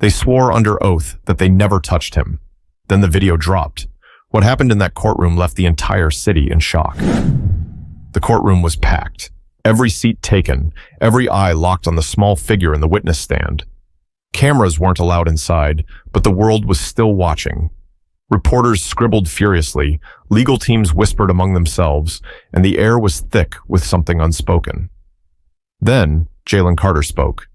They swore under oath that they never touched him. Then the video dropped. What happened in that courtroom left the entire city in shock. The courtroom was packed. Every seat taken, every eye locked on the small figure in the witness stand. Cameras weren't allowed inside, but the world was still watching. Reporters scribbled furiously, legal teams whispered among themselves, and the air was thick with something unspoken. Then, Jalen Carter spoke.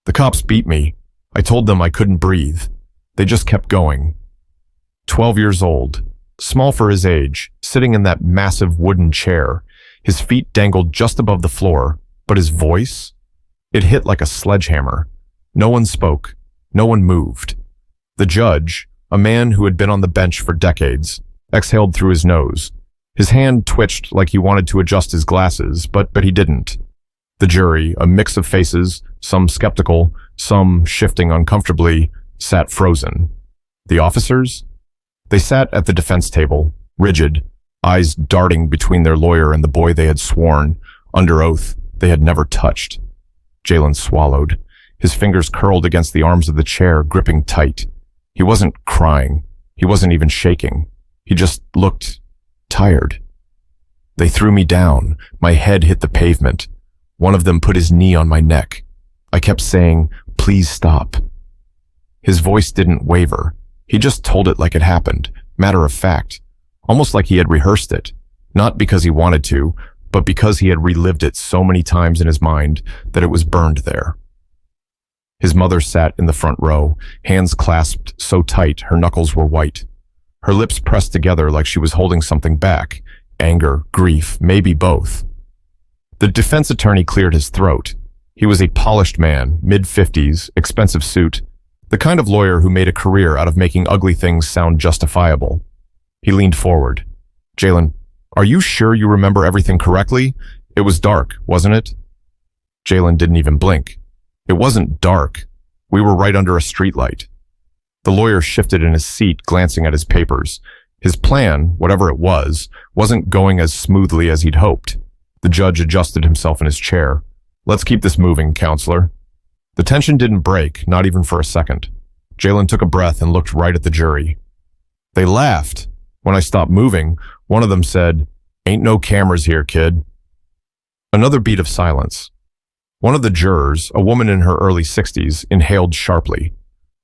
"The cops beat me. I told them I couldn't breathe. They just kept going." 12 years old, small for his age, sitting in that massive wooden chair. His feet dangled just above the floor, but his voice? It hit like a sledgehammer. No one spoke. No one moved. The judge, a man who had been on the bench for decades, exhaled through his nose. His hand twitched like he wanted to adjust his glasses, but he didn't. The jury, a mix of faces, some skeptical, some shifting uncomfortably, sat frozen. The officers? They sat at the defense table, rigid, eyes darting between their lawyer and the boy they had sworn, under oath, they had never touched. Jaylen swallowed. His fingers curled against the arms of the chair, gripping tight. He wasn't crying. He wasn't even shaking. He just looked tired. They threw me down. My head hit the pavement. One of them put his knee on my neck. I kept saying, "Please stop." His voice didn't waver. He just told it like it happened, matter of fact, almost like he had rehearsed it, not because he wanted to, but because he had relived it so many times in his mind that it was burned there. His mother sat in the front row, hands clasped so tight her knuckles were white. Her lips pressed together like she was holding something back, anger, grief, maybe both. The defense attorney cleared his throat. He was a polished man, mid-50s, expensive suit, the kind of lawyer who made a career out of making ugly things sound justifiable. He leaned forward. "Jaylen, are you sure you remember everything correctly? It was dark, wasn't it?" Jaylen didn't even blink. It wasn't dark. We were right under a streetlight. The lawyer shifted in his seat, glancing at his papers. His plan, whatever it was, wasn't going as smoothly as he'd hoped. The judge adjusted himself in his chair. "Let's keep this moving, counselor." The tension didn't break, not even for a second. Jaylen took a breath and looked right at the jury. They laughed. When I stopped moving, one of them said, "Ain't no cameras here, kid." Another beat of silence. One of the jurors, a woman in her early 60s, inhaled sharply.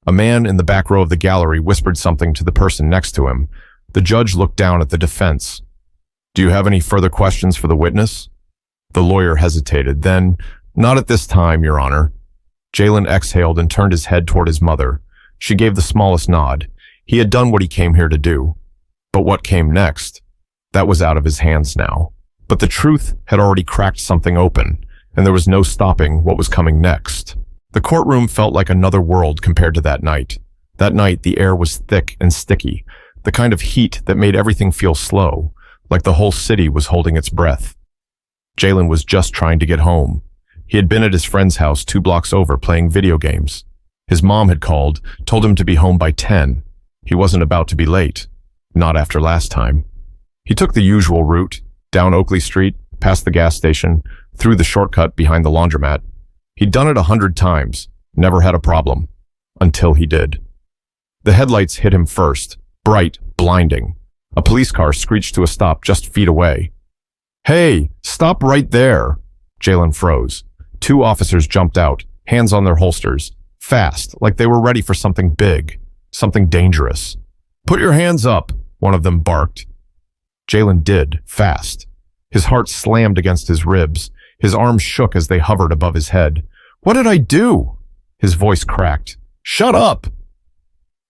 A man in the back row of the gallery whispered something to the person next to him. The judge looked down at the defense. "Do you have any further questions for the witness?" The lawyer hesitated. Then, "Not at this time, Your Honor." Jaylen exhaled and turned his head toward his mother. She gave the smallest nod. He had done what he came here to do. But what came next? That was out of his hands now. But the truth had already cracked something open, and there was no stopping what was coming next. The courtroom felt like another world compared to that night. That night, the air was thick and sticky, the kind of heat that made everything feel slow, like the whole city was holding its breath. Jaylen was just trying to get home. He had been at his friend's house 2 blocks over playing video games. His mom had called, told him to be home by 10. He wasn't about to be late. Not after last time. He took the usual route, down Oakley Street, past the gas station, through the shortcut behind the laundromat. He'd done it 100 times, never had a problem. Until he did. The headlights hit him first, bright, blinding. A police car screeched to a stop just feet away. "Hey, stop right there!" Jaylen froze. 2 officers jumped out, hands on their holsters, fast, like they were ready for something big, something dangerous. "Put your hands up," one of them barked. Jaylen did, fast. His heart slammed against his ribs. His arms shook as they hovered above his head. "What did I do?" His voice cracked. "Shut up!"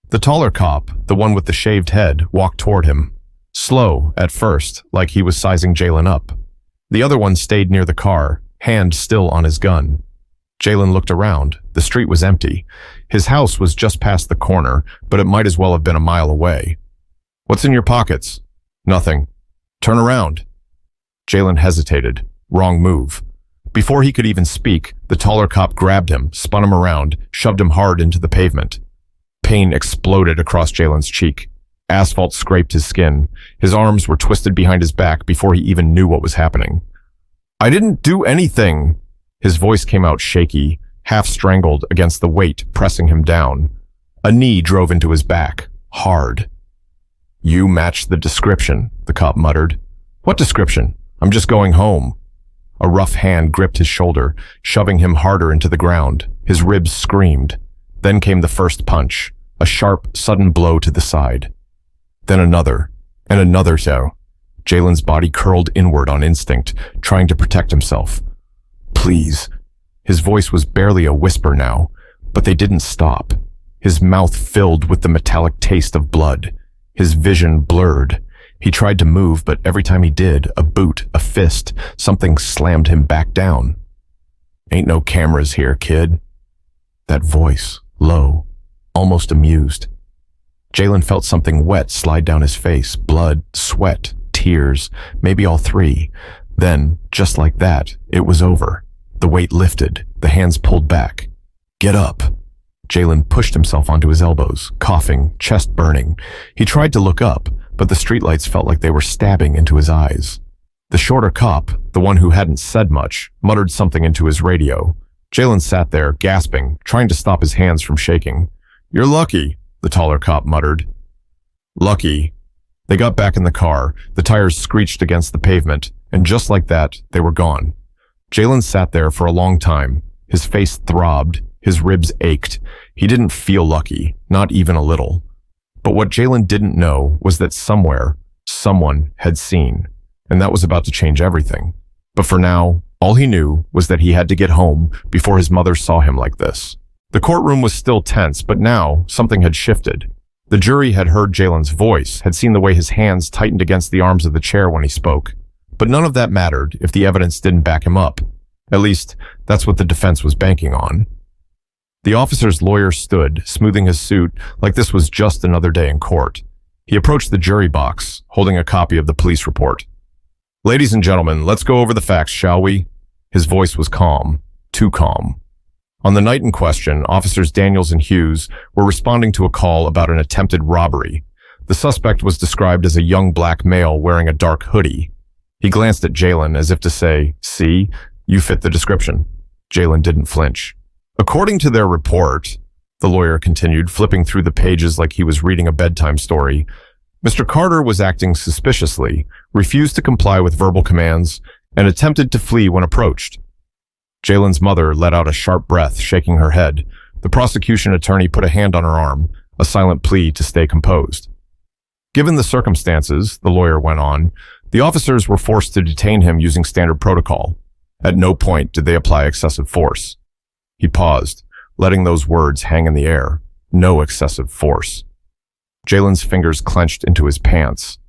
The taller cop, the one with the shaved head, walked toward him. Slow, at first, like he was sizing Jaylen up. The other one stayed near the car, hand still on his gun. Jaylen looked around. The street was empty. His house was just past the corner, but it might as well have been a mile away. "What's in your pockets?" "Nothing." "Turn around." Jaylen hesitated. Wrong move. Before he could even speak, the taller cop grabbed him, spun him around, shoved him hard into the pavement. Pain exploded across Jaylen's cheek. Asphalt scraped his skin. His arms were twisted behind his back before he even knew what was happening. "I didn't do anything." His voice came out shaky, half strangled against the weight pressing him down. A knee drove into his back, hard. "You match the description," the cop muttered. "What description? I'm just going home." A rough hand gripped his shoulder, shoving him harder into the ground. His ribs screamed. Then came the first punch, a sharp, sudden blow to the side. Then another, and another so. Jalen's body curled inward on instinct, trying to protect himself. "Please." His voice was barely a whisper now, but they didn't stop. His mouth filled with the metallic taste of blood. His vision blurred. He tried to move, but every time he did, a boot, a fist, something slammed him back down. "Ain't no cameras here, kid." That voice, low, almost amused. Jaylen felt something wet slide down his face, blood, sweat, tears, maybe all three. Then, just like that, it was over. The weight lifted, the hands pulled back. "Get up." Jaylen pushed himself onto his elbows, coughing, chest burning. He tried to look up, but the streetlights felt like they were stabbing into his eyes. The shorter cop, the one who hadn't said much, muttered something into his radio. Jaylen sat there, gasping, trying to stop his hands from shaking. "You're lucky," the taller cop muttered. "Lucky." They got back in the car, the tires screeched against the pavement, and just like that, they were gone. Jaylen sat there for a long time. His face throbbed, his ribs ached. He didn't feel lucky, not even a little. But what Jaylen didn't know was that somewhere, someone had seen, and that was about to change everything. But for now, all he knew was that he had to get home before his mother saw him like this. The courtroom was still tense, but now something had shifted. The jury had heard Jalen's voice, had seen the way his hands tightened against the arms of the chair when he spoke. But none of that mattered if the evidence didn't back him up. At least, that's what the defense was banking on. The officer's lawyer stood, smoothing his suit like this was just another day in court. He approached the jury box, holding a copy of the police report. "Ladies and gentlemen, let's go over the facts, shall we?" His voice was calm, too calm. On the night in question, Officers Daniels and Hughes were responding to a call about an attempted robbery. The suspect was described as a young black male wearing a dark hoodie. He glanced at Jaylen as if to say, "See, you fit the description." Jaylen didn't flinch. "According to their report," the lawyer continued, flipping through the pages like he was reading a bedtime story, "Mr. Carter was acting suspiciously, refused to comply with verbal commands, and attempted to flee when approached." Jalen's mother let out a sharp breath, shaking her head. The prosecution attorney put a hand on her arm, a silent plea to stay composed. "Given the circumstances," the lawyer went on, "the officers were forced to detain him using standard protocol. At no point did they apply excessive force." He paused, letting those words hang in the air. No excessive force. Jalen's fingers clenched into his pants.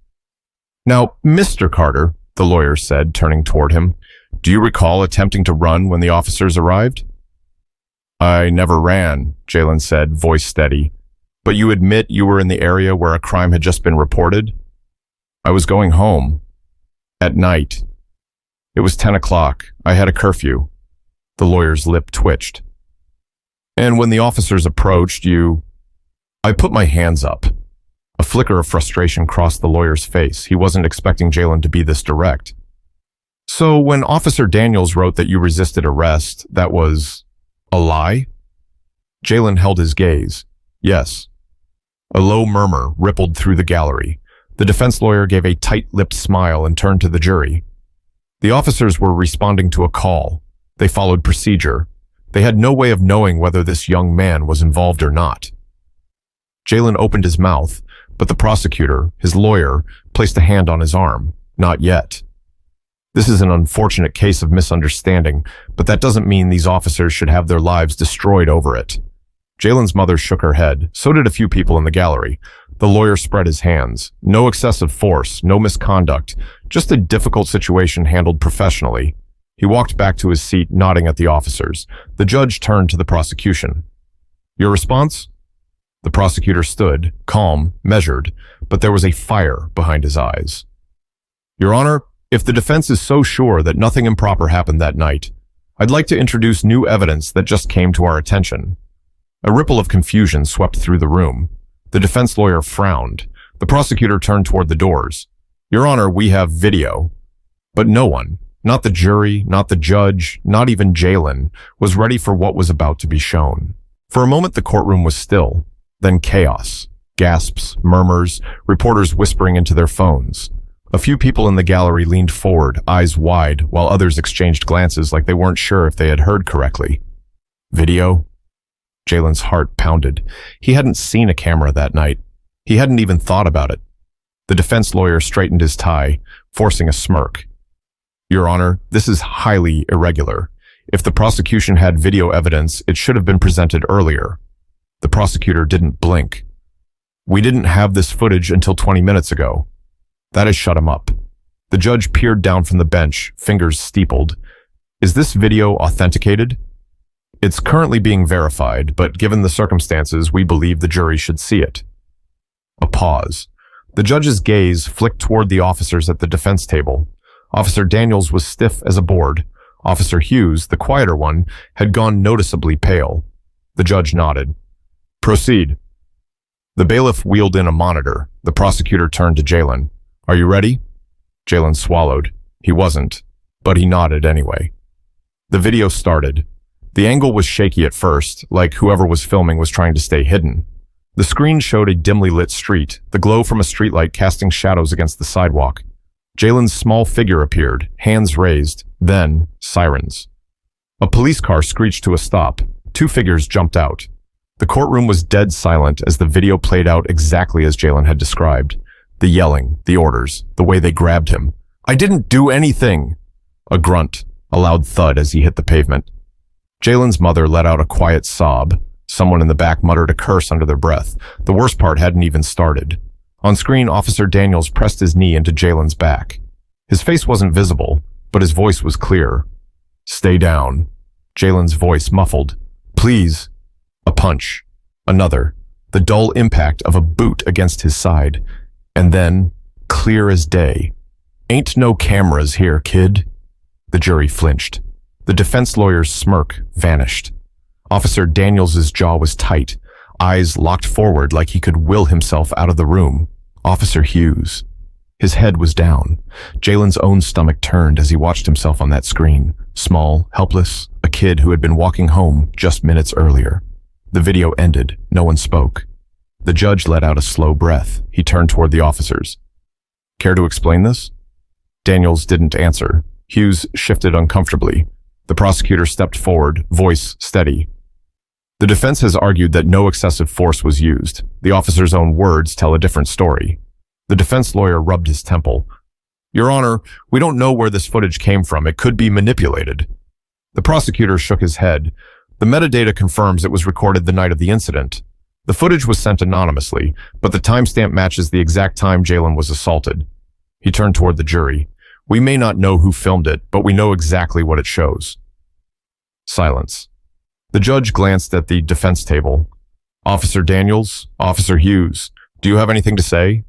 "Now, Mr. Carter," the lawyer said, turning toward him, "do you recall attempting to run when the officers arrived?" "I never ran," Jaylen said, voice steady. "But you admit you were in the area where a crime had just been reported?" "I was going home. At night. It was 10 o'clock. I had a curfew." The lawyer's lip twitched. "And when the officers approached, you—" I put my hands up. A flicker of frustration crossed the lawyer's face. He wasn't expecting Jaylen to be this direct. "So when Officer Daniels wrote that you resisted arrest, that was a lie?" Jaylen held his gaze. "Yes." A low murmur rippled through the gallery. The defense lawyer gave a tight-lipped smile and turned to the jury. The officers were responding to a call. They followed procedure. They had no way of knowing whether this young man was involved or not. Jaylen opened his mouth, but the prosecutor, his lawyer, placed a hand on his arm. "Not yet. This is an unfortunate case of misunderstanding, but that doesn't mean these officers should have their lives destroyed over it." Jalen's mother shook her head. So did a few people in the gallery. The lawyer spread his hands. No excessive force, no misconduct, just a difficult situation handled professionally. He walked back to his seat, nodding at the officers. The judge turned to the prosecution. "Your response?" The prosecutor stood, calm, measured, but there was a fire behind his eyes. "Your Honor, if the defense is so sure that nothing improper happened that night, I'd like to introduce new evidence that just came to our attention." A ripple of confusion swept through the room. The defense lawyer frowned. The prosecutor turned toward the doors. "Your Honor, we have video." But no one, Not the jury, not the judge, not even Jaylen was ready for what was about to be shown. For a moment, the courtroom was still, then chaos. Gasps, murmurs, reporters whispering into their phones. A few people in the gallery leaned forward, eyes wide, while others exchanged glances like they weren't sure if they had heard correctly. Video? Jalen's heart pounded. He hadn't seen a camera that night. He hadn't even thought about it. The defense lawyer straightened his tie, forcing a smirk. Your Honor, this is highly irregular. If the prosecution had video evidence, it should have been presented earlier. The prosecutor didn't blink. We didn't have this footage until 20 minutes ago. That has shut him up. The judge peered down from the bench, fingers steepled. Is this video authenticated? It's currently being verified, but given the circumstances, we believe the jury should see it. A pause. The judge's gaze flicked toward the officers at the defense table. Officer Daniels was stiff as a board. Officer Hughes, the quieter one, had gone noticeably pale. The judge nodded. Proceed. The bailiff wheeled in a monitor. The prosecutor turned to Jaylen. Are you ready? Jaylen swallowed. He wasn't, but he nodded anyway. The video started. The angle was shaky at first, like whoever was filming was trying to stay hidden. The screen showed a dimly lit street, the glow from a streetlight casting shadows against the sidewalk. Jalen's small figure appeared, hands raised, then sirens. A police car screeched to a stop. Two figures jumped out. The courtroom was dead silent as the video played out exactly as Jaylen had described. The yelling, the orders, the way they grabbed him. I didn't do anything! A grunt, a loud thud as he hit the pavement. Jalen's mother let out a quiet sob. Someone in the back muttered a curse under their breath. The worst part hadn't even started. On screen, Officer Daniels pressed his knee into Jalen's back. His face wasn't visible, but his voice was clear. Stay down. Jalen's voice muffled. Please. A punch. Another. The dull impact of a boot against his side. And then, clear as day. Ain't no cameras here, kid. The jury flinched. The defense lawyer's smirk vanished. Officer Daniels's jaw was tight, eyes locked forward like he could will himself out of the room. Officer Hughes. His head was down. Jalen's own stomach turned as he watched himself on that screen. Small, helpless, a kid who had been walking home just minutes earlier. The video ended. No one spoke. The judge let out a slow breath. He turned toward the officers. Care to explain this? Daniels didn't answer. Hughes shifted uncomfortably. The prosecutor stepped forward, voice steady. The defense has argued that no excessive force was used. The officer's own words tell a different story. The defense lawyer rubbed his temple. Your Honor, we don't know where this footage came from. It could be manipulated. The prosecutor shook his head. The metadata confirms it was recorded the night of the incident. The footage was sent anonymously, but the timestamp matches the exact time Jaylen was assaulted. He turned toward the jury. We may not know who filmed it, but we know exactly what it shows. Silence. The judge glanced at the defense table. Officer Daniels, Officer Hughes, do you have anything to say?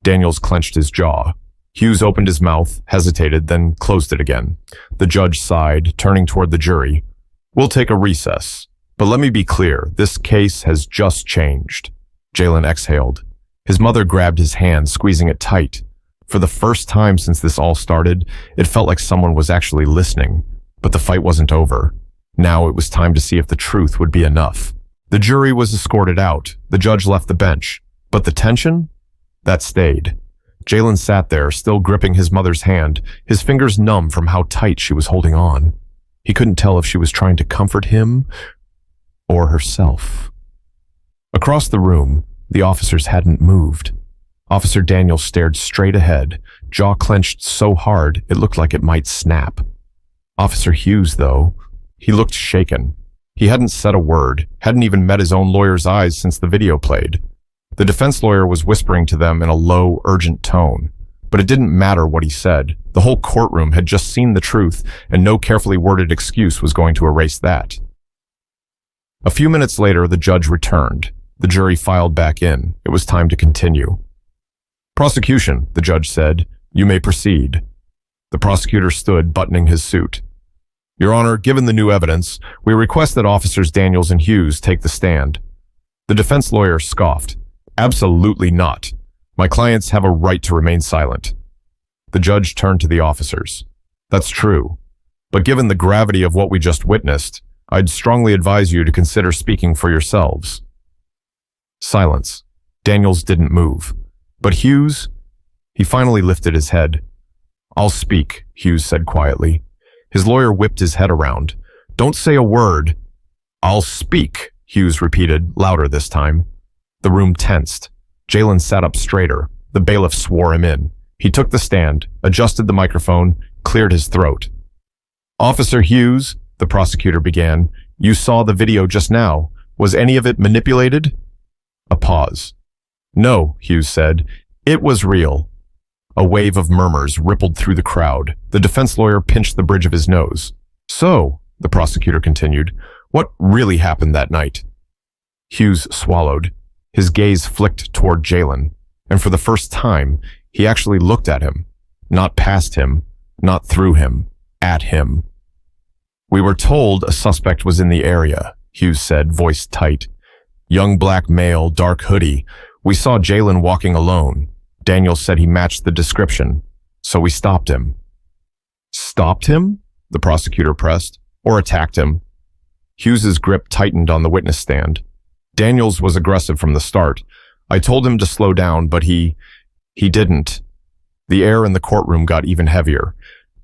Daniels clenched his jaw. Hughes opened his mouth, hesitated, then closed it again. The judge sighed, turning toward the jury. We'll take a recess. But let me be clear, this case has just changed. Jaylen exhaled. His mother grabbed his hand, squeezing it tight. For the first time since this all started, it felt like someone was actually listening. But the fight wasn't over. Now it was time to see if the truth would be enough. The jury was escorted out. The judge left the bench. But the tension? That stayed. Jaylen sat there, still gripping his mother's hand, his fingers numb from how tight she was holding on. He couldn't tell if she was trying to comfort him or herself. Across the room, the officers hadn't moved. Officer Daniels stared straight ahead, jaw clenched so hard it looked like it might snap. Officer Hughes, though, he looked shaken. He hadn't said a word, hadn't even met his own lawyer's eyes since the video played. The defense lawyer was whispering to them in a low, urgent tone. But it didn't matter what he said. The whole courtroom had just seen the truth, and no carefully worded excuse was going to erase that. A few minutes later, the judge returned. The jury filed back in. It was time to continue. Prosecution, the judge said. You may proceed. The prosecutor stood, buttoning his suit. Your Honor, given the new evidence, we request that Officers Daniels and Hughes take the stand. The defense lawyer scoffed. Absolutely not. My clients have a right to remain silent. The judge turned to the officers. That's true. But given the gravity of what we just witnessed, I'd strongly advise you to consider speaking for yourselves. Silence. Daniels didn't move. But Hughes, he finally lifted his head. I'll speak, Hughes said quietly. His lawyer whipped his head around. Don't say a word. I'll speak, Hughes repeated, louder this time. The room tensed. Jaylen sat up straighter. The bailiff swore him in. He took the stand, adjusted the microphone, cleared his throat. Officer Hughes, the prosecutor began, you saw the video just now. Was any of it manipulated? A pause. No, Hughes said. It was real. A wave of murmurs rippled through the crowd. The defense lawyer pinched the bridge of his nose. So, the prosecutor continued, what really happened that night? Hughes swallowed. His gaze flicked toward Jaylen, and for the first time, he actually looked at him. Not past him, not through him, at him. We were told a suspect was in the area, Hughes said, voice tight. Young black male, dark hoodie. We saw Jaylen walking alone. Daniel said he matched the description, so we stopped him. Stopped him? The prosecutor pressed. Or attacked him? Hughes's grip tightened on the witness stand. Daniels was aggressive from the start. I told him to slow down, but he didn't. The air in the courtroom got even heavier.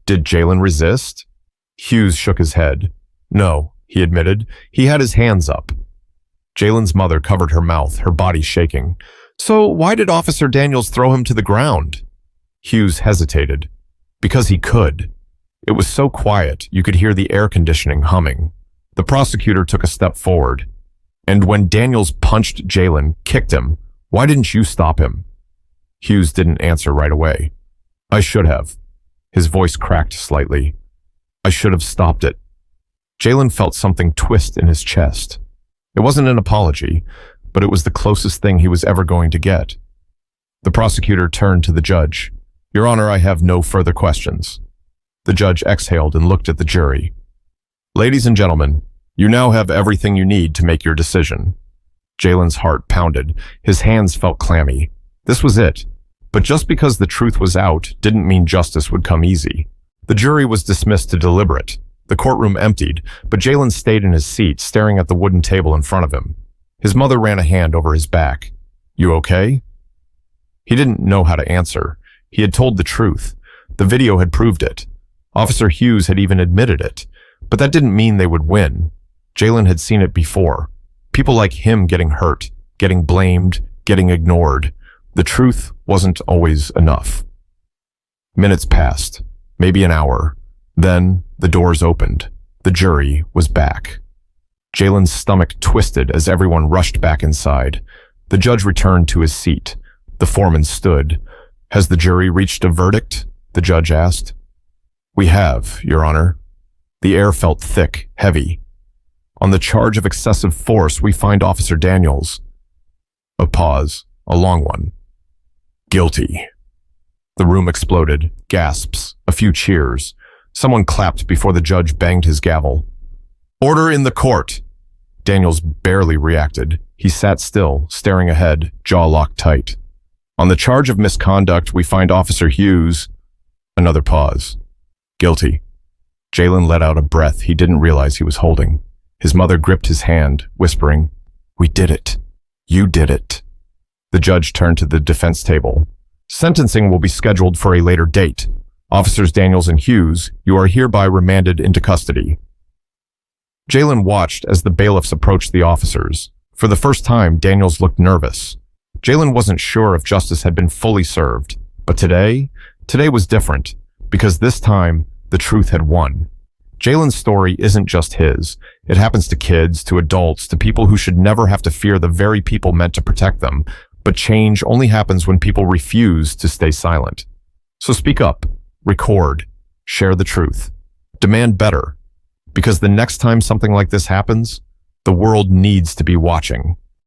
Did Jaylen resist? Hughes shook his head. No, he admitted. He had his hands up. Jaylen's mother covered her mouth, her body shaking. So why did Officer Daniels throw him to the ground? Hughes hesitated. Because he could. It was so quiet, you could hear the air conditioning humming. The prosecutor took a step forward. And when Daniels punched Jaylen, kicked him, why didn't you stop him? Hughes didn't answer right away. I should have. His voice cracked slightly. I should have stopped it. Jaylen felt something twist in his chest. It wasn't an apology, but it was the closest thing he was ever going to get. The prosecutor turned to the judge. Your Honor, I have no further questions. The judge exhaled and looked at the jury. Ladies and gentlemen, you now have everything you need to make your decision. Jaylen's heart pounded. His hands felt clammy. This was it. But just because the truth was out didn't mean justice would come easy. The jury was dismissed to deliberate. The courtroom emptied, but Jaylen stayed in his seat, staring at the wooden table in front of him. His mother ran a hand over his back. You okay? He didn't know how to answer. He had told the truth. The video had proved it. Officer Hughes had even admitted it. But that didn't mean they would win. Jaylen had seen it before. People like him getting hurt, getting blamed, getting ignored. The truth wasn't always enough. Minutes passed, maybe an hour. Then the doors opened. The jury was back. Jaylen's stomach twisted as everyone rushed back inside. The judge returned to his seat. The foreman stood. Has the jury reached a verdict? The judge asked. We have, Your Honor. The air felt thick, heavy. On the charge of excessive force, we find Officer Daniels. A pause, a long one. Guilty. The room exploded, gasps, a few cheers. Someone clapped before the judge banged his gavel. Order in the court. Daniels barely reacted. He sat still, staring ahead, jaw locked tight. On the charge of misconduct, we find Officer Hughes. Another pause. Guilty. Jaylen let out a breath he didn't realize he was holding. His mother gripped his hand, whispering, We did it. You did it. The judge turned to the defense table. Sentencing will be scheduled for a later date. Officers Daniels and Hughes, you are hereby remanded into custody. Jaylen watched as the bailiffs approached the officers. For the first time, Daniels looked nervous. Jaylen wasn't sure if justice had been fully served. But today was different, because this time, the truth had won. Jaylen's story isn't just his. It happens to kids, to adults, to people who should never have to fear the very people meant to protect them. But change only happens when people refuse to stay silent. So speak up, record, share the truth, demand better. Because the next time something like this happens, the world needs to be watching.